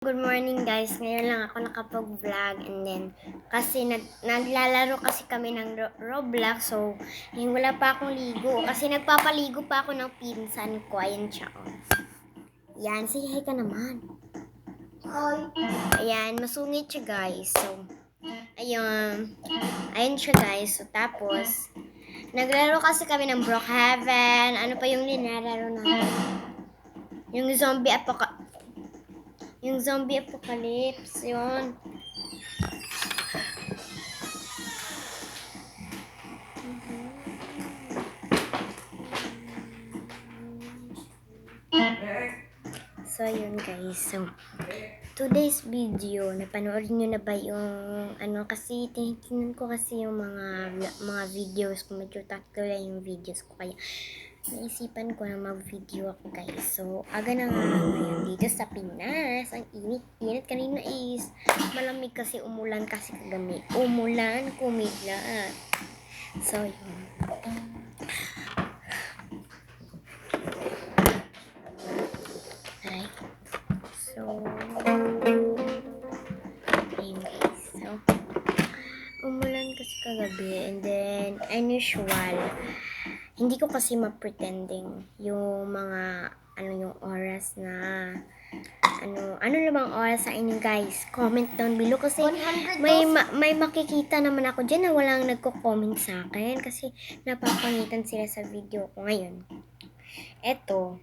Good morning guys, ngayon lang ako nakapag-vlog and then kasi naglalaro kasi kami ng Roblox, so wala pa akong ligo kasi nagpapaligo pa ako ng pinsan ko. Ayan siya, oh. Yan, say hi ka naman. Ayan, masungit siya guys. So ayun siya guys. So tapos naglaro kasi kami ng Brookhaven. Ano pa yung nilalaro natin? Yung zombie apocalypse, yun. So, yun guys. So, today's video, napanood nyo na ba yung, kasi tinitingnan ko kasi yung mga videos ko, medyo tatlo lang yung videos ko, kaya naisipan ko na mag-video ako guys. So, aga na nga ngayon dito sa Pinas. Ang init kanina is malamig kasi umulan kasi kagabi. Umulan, kumidlat. So, yun. Alright. So, ayun guys. So, umulan kasi kagabi and then, unusual. Hindi ko kasi ma-pretending yung mga, yung oras na, ano namang oras sa inyo guys. Comment down below kasi may makikita naman ako dyan na walang nagko-comment sa akin kasi napapangitan sila sa video ko ngayon. Eto,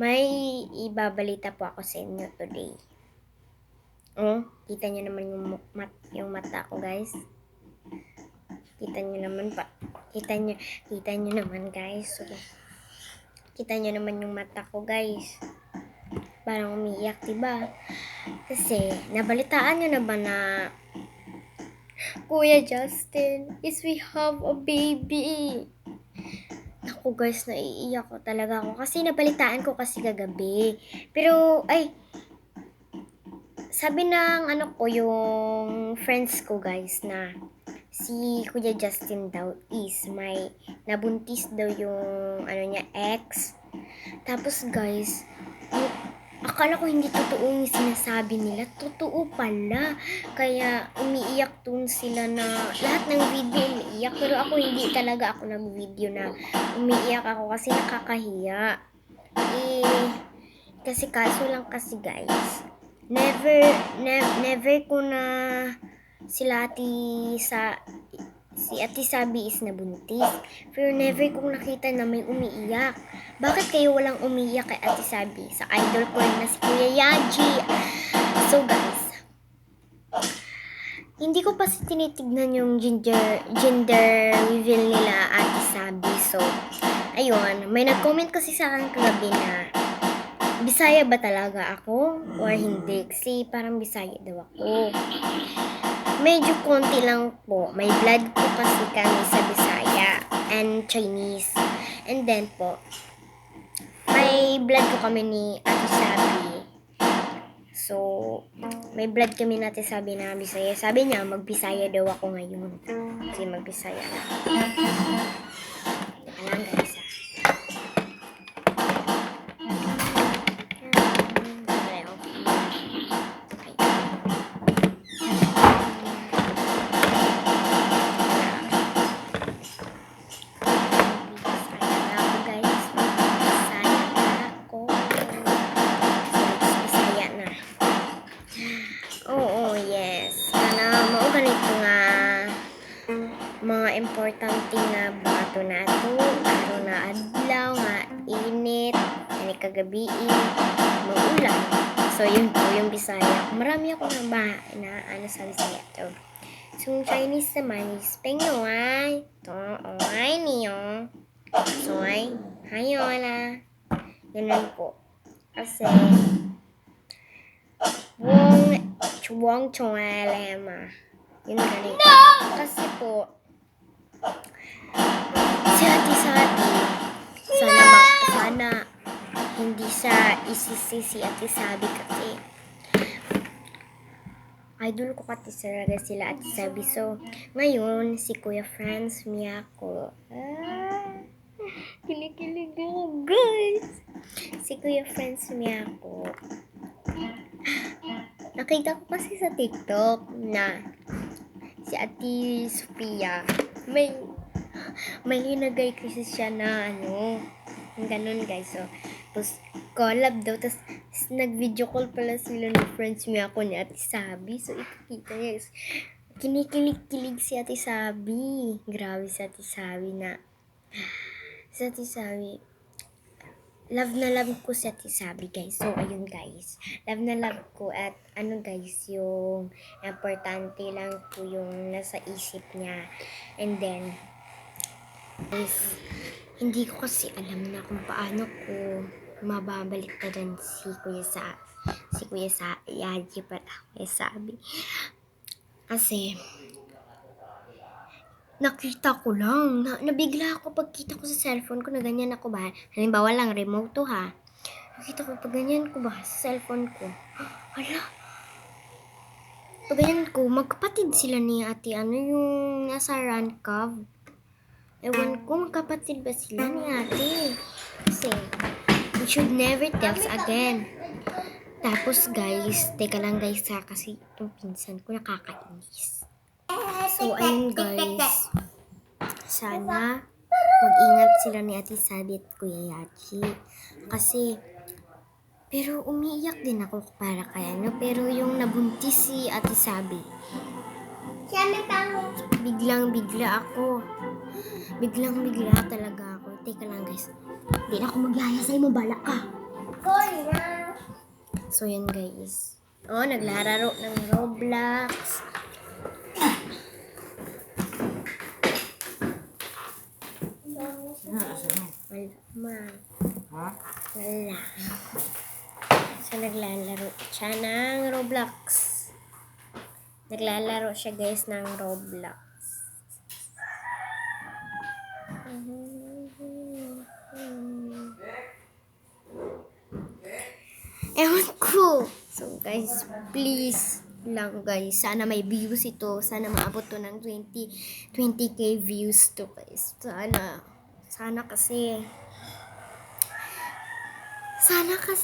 may ibabalita po ako sa inyo today. Kita nyo naman yung mata ko guys. Kita nyo naman guys. So, kita nyo naman yung mata ko guys. Parang umiiyak, diba? Kasi, nabalitaan nyo na ba na Kuya Justin, we have a baby. Naku guys, naiiyak ko talaga ako. Kasi nabalitaan ko kasi kagabi. Pero, sabi ng yung friends ko guys na si Kuya Justin daw is may nabuntis daw yung ex. Tapos guys, akala ko hindi totoo yung sinasabi nila. Totoo pala. Kaya umiiyak dun sila na lahat ng video umiiyak. Pero ako hindi talaga ako nag-video na umiiyak ako kasi nakakahiya. Kasi kaso lang kasi guys, never ko na si Ate Sabi is nabuntis. Pero never kong nakita na may umiiyak. Bakit kayo walang umiiyak kay Ate Sabi? Sa idol ko na si Kuya Yaji. So guys, hindi ko pa tinitignan yung gender reveal nila Ate Sabi. So, ayun, may nag-comment kasi sa akin kagabi na Bisaya ba talaga ako or hindi? Kasi parang Bisaya daw ako. Medyo konti lang po. May blood po kasi kami sa Bisaya and Chinese. And then po, may blood po kami ni Ate Sabi. So, may blood kami na Ate Sabi na Bisaya. Sabi niya, mag-Bisaya daw ako ngayon. Kasi mag-Bisaya na. Alam guys. Mga importante nga bato na ito, araw na adlaw, nga init, kagabi, maulan. So, yun po yung Bisaya. Marami ako na sa Bisaya to. So, Chinese naman is Pengnoy. Ay niyo. So, hayola. Ganun po. Kasi, Wong Chongalema. Yun ganito. No! Kasi po, si Ate Sabi, sana hindi siya isisi si Ate Sabi kasi idol ko kasi talaga sila Ate Sabi. So, ngayon, si Kuya Franz Miyako. Kinikilig ako, guys. Si Kuya Franz Miyako Nakita ko kasi sa TikTok na si Ate Sophia, may linagay kasi siya na ganun guys. So, tapos collab daw. Tapos nag-video call pala sila ng friends mo ako ni Ate Sabi. So, ipakita niya. Kinikilig-kilig si Ate Sabi. Grabe si Ate Sabi na. Si Ate Sabi. Love na love ko si Ate Sabi guys. So, ayun guys. Love na love ko at guys, yung importante lang po yung nasa isip niya. And then, guys, hindi ko kasi alam na kung paano ko mababalik na din si Kuya Yaji pala, Kuya Sabi. Kasi, nakita ko lang, nabigla ako pagkita ko sa cellphone ko na ganyan ako ba. Halimbawa lang, remote to ha. Nakita ko pag ganyan ko ba sa cellphone ko. Hala, pag ganyan ko, magkapatid sila ni ate, yung nasa run cove. Ewan ko, magkapatid ba sila ni ate? Kasi, we should never tell again. Tapos guys, teka lang guys ha, kasi yung pinsan ko nakakainis. So, ayun guys. Sana mag-ingat sila ni Ate Sabi at Kuya Yachi. Kasi, pero umiiyak din ako para kay pero yung nabuntis si Ate Sabi. Biglang-bigla ako. Biglang-bigla talaga ako. Teka lang guys. Hindi na ako magyaya sa'yo, mabalak ka. So, yan guys. Naglalaro ng Roblox. Wala, ma. Wala. So, naglalaro siya ng Roblox. Naglalaro siya guys ng Roblox. Ewan ko. So guys, please lang guys. Sana may views ito. Sana maabot to ng 20k views to guys. Sana kasi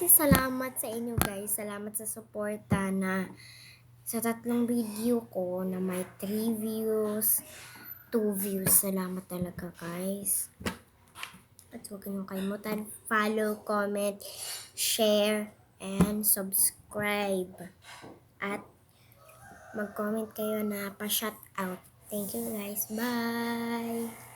salamat sa inyo guys. Salamat sa suporta na sa 3 video ko na may 3 views, 2 views. Salamat talaga guys. At huwag niyong kalimutan, follow, comment, share, and subscribe. At mag-comment kayo na pa-shout out. Thank you guys. Bye!